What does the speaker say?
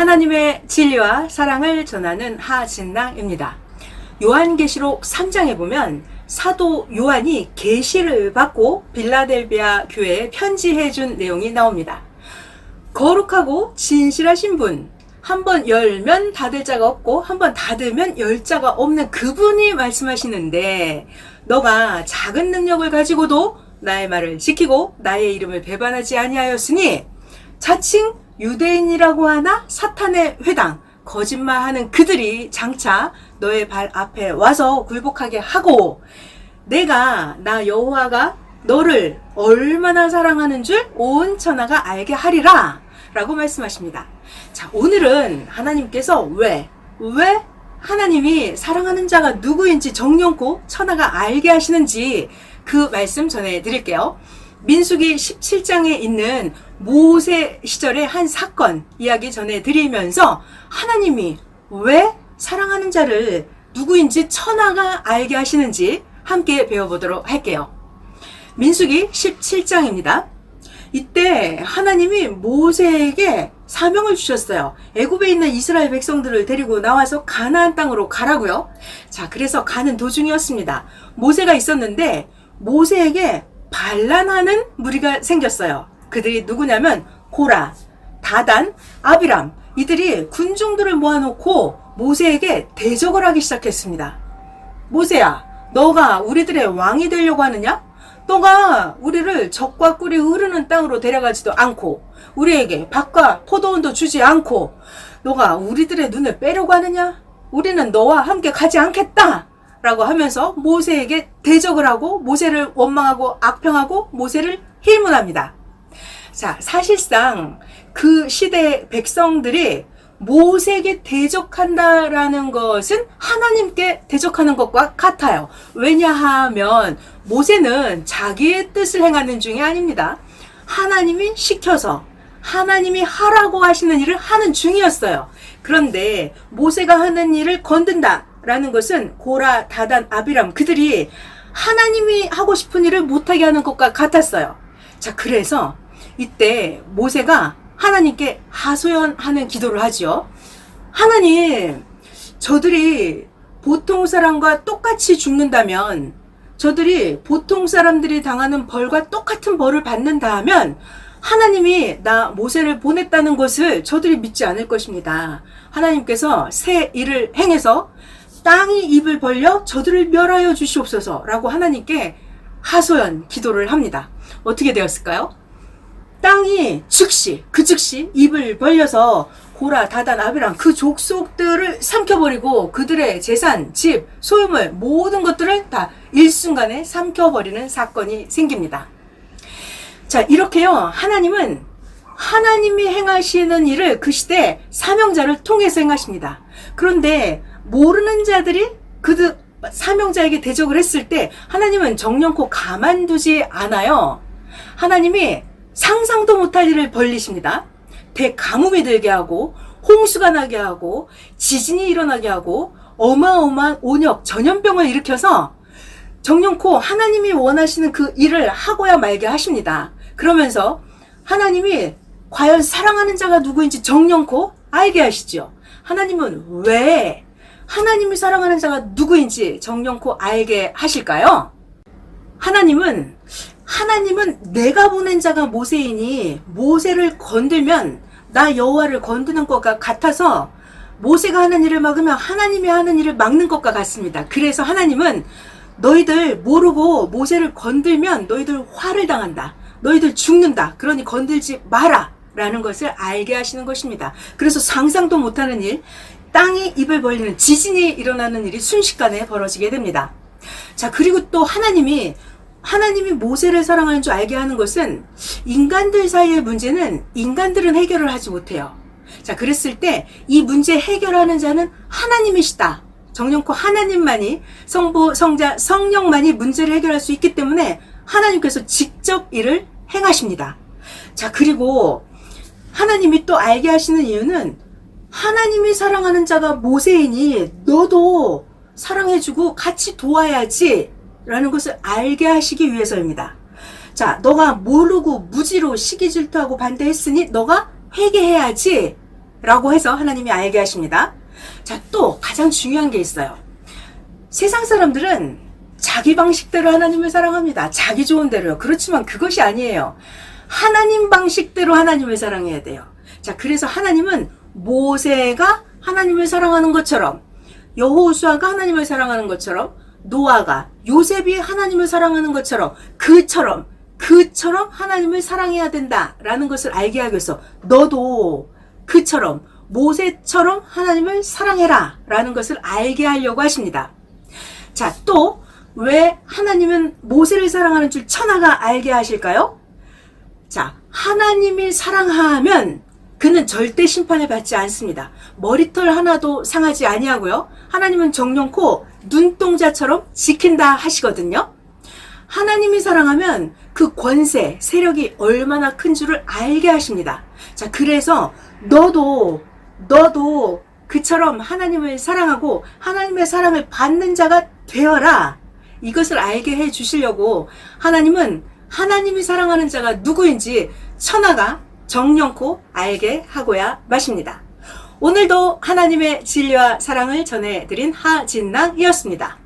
하나님의 진리와 사랑을 전하는 하진랑입니다. 요한계시록 3장에 보면 사도 요한이 계시를 받고 빌라델비아 교회에 편지해 준 내용이 나옵니다. 거룩하고 진실하신 분, 한번 열면 닫을 자가 없고 한번 닫으면 열 자가 없는 그분이 말씀하시는데, 너가 작은 능력을 가지고도 나의 말을 지키고 나의 이름을 배반하지 아니하였으니 자칭 유대인이라고 하나 사탄의 회당 거짓말하는 그들이 장차 너의 발 앞에 와서 굴복하게 하고, 내가 나 여호와가 너를 얼마나 사랑하는 줄 온 천하가 알게 하리라 라고 말씀하십니다. 자, 오늘은 하나님께서 왜 하나님이 사랑하는 자가 누구인지 정령코 천하가 알게 하시는지 그 말씀 전해드릴게요. 민수기 17장에 있는 모세 시절의 한 사건 이야기 전해드리면서 하나님이 왜 사랑하는 자를 누구인지 천하가 알게 하시는지 함께 배워보도록 할게요. 민수기 17장입니다. 이때 하나님이 모세에게 사명을 주셨어요. 애굽에 있는 이스라엘 백성들을 데리고 나와서 가나안 땅으로 가라고요. 자, 그래서 가는 도중이었습니다. 모세가 있었는데 모세에게 반란하는 무리가 생겼어요. 그들이 누구냐면 고라, 다단, 아비람, 이들이 군중들을 모아놓고 모세에게 대적을 하기 시작했습니다. 모세야, 너가 우리들의 왕이 되려고 하느냐? 너가 우리를 적과 꿀이 흐르는 땅으로 데려가지도 않고 우리에게 밭과 포도원도 주지 않고 너가 우리들의 눈을 빼려고 하느냐? 우리는 너와 함께 가지 않겠다 라고 하면서 모세에게 대적을 하고 모세를 원망하고 악평하고 모세를 힐문합니다. 자, 사실상 그 시대 백성들이 모세에게 대적한다라는 것은 하나님께 대적하는 것과 같아요. 왜냐하면 모세는 자기의 뜻을 행하는 중이 아닙니다. 하나님이 시켜서 하나님이 하라고 하시는 일을 하는 중이었어요. 그런데 모세가 하는 일을 건든다라는 것은 고라, 다단, 아비람 그들이 하나님이 하고 싶은 일을 못하게 하는 것과 같았어요. 자, 그래서 이때 모세가 하나님께 하소연하는 기도를 하지요. 하나님, 저들이 보통 사람과 똑같이 죽는다면, 저들이 보통 사람들이 당하는 벌과 똑같은 벌을 받는다 하면 하나님이 나 모세를 보냈다는 것을 저들이 믿지 않을 것입니다. 하나님께서 새 일을 행해서 땅이 입을 벌려 저들을 멸하여 주시옵소서 라고 하나님께 하소연 기도를 합니다. 어떻게 되었을까요? 땅이 즉시 입을 벌려서 고라, 다단, 아비람 그 족속들을 삼켜버리고 그들의 재산, 집, 소유물 모든 것들을 다 일순간에 삼켜버리는 사건이 생깁니다. 자, 이렇게요, 하나님은 하나님이 행하시는 일을 그 시대 사명자를 통해서 행하십니다. 그런데 모르는 자들이 그 사명자에게 대적을 했을 때 하나님은 정령코 가만두지 않아요. 하나님이 상상도 못할 일을 벌리십니다. 대가뭄이 들게 하고 홍수가 나게 하고 지진이 일어나게 하고 어마어마한 온역, 전염병을 일으켜서 정령코 하나님이 원하시는 그 일을 하고야 말게 하십니다. 그러면서 하나님이 과연 사랑하는 자가 누구인지 정령코 알게 하시죠. 하나님은 왜 하나님이 사랑하는 자가 누구인지 정령코 알게 하실까요? 하나님은 내가 보낸 자가 모세이니 모세를 건들면 나 여호와를 건드는 것과 같아서 모세가 하는 일을 막으면 하나님이 하는 일을 막는 것과 같습니다. 그래서 하나님은 너희들 모르고 모세를 건들면 너희들 화를 당한다. 너희들 죽는다. 그러니 건들지 마라 라는 것을 알게 하시는 것입니다. 그래서 상상도 못하는 일, 땅이 입을 벌리는 지진이 일어나는 일이 순식간에 벌어지게 됩니다. 자, 그리고 또 하나님이 모세를 사랑하는 줄 알게 하는 것은 인간들 사이의 문제는 인간들은 해결을 하지 못해요. 자, 그랬을 때 이 문제 해결하는 자는 하나님이시다. 정령코 하나님만이, 성부, 성자, 성령만이 문제를 해결할 수 있기 때문에 하나님께서 직접 일을 행하십니다. 자, 그리고 하나님이 또 알게 하시는 이유는 하나님이 사랑하는 자가 모세이니 너도 사랑해주고 같이 도와야지 라는 것을 알게 하시기 위해서입니다. 자, 너가 모르고 무지로 시기 질투하고 반대했으니 너가 회개해야지 라고 해서 하나님이 알게 하십니다. 자, 또 가장 중요한 게 있어요. 세상 사람들은 자기 방식대로 하나님을 사랑합니다. 자기 좋은 대로요. 그렇지만 그것이 아니에요. 하나님 방식대로 하나님을 사랑해야 돼요. 자, 그래서 하나님은 모세가 하나님을 사랑하는 것처럼, 여호수아가 하나님을 사랑하는 것처럼, 노아가, 요셉이 하나님을 사랑하는 것처럼, 그처럼 하나님을 사랑해야 된다라는 것을 알게 하기 위해서 너도 그처럼, 모세처럼 하나님을 사랑해라 라는 것을 알게 하려고 하십니다. 자, 또 왜 하나님은 모세를 사랑하는 줄 천하가 알게 하실까요? 자, 하나님이 사랑하면 그는 절대 심판을 받지 않습니다. 머리털 하나도 상하지 아니하고요. 하나님은 정령코 눈동자처럼 지킨다 하시거든요. 하나님이 사랑하면 그 권세, 세력이 얼마나 큰 줄을 알게 하십니다. 자, 그래서 너도 그처럼 하나님을 사랑하고 하나님의 사랑을 받는 자가 되어라. 이것을 알게 해 주시려고 하나님은 하나님이 사랑하는 자가 누구인지 천하가 정령코 알게 하고야 마십니다. 오늘도 하나님의 진리와 사랑을 전해드린 하진낭이었습니다.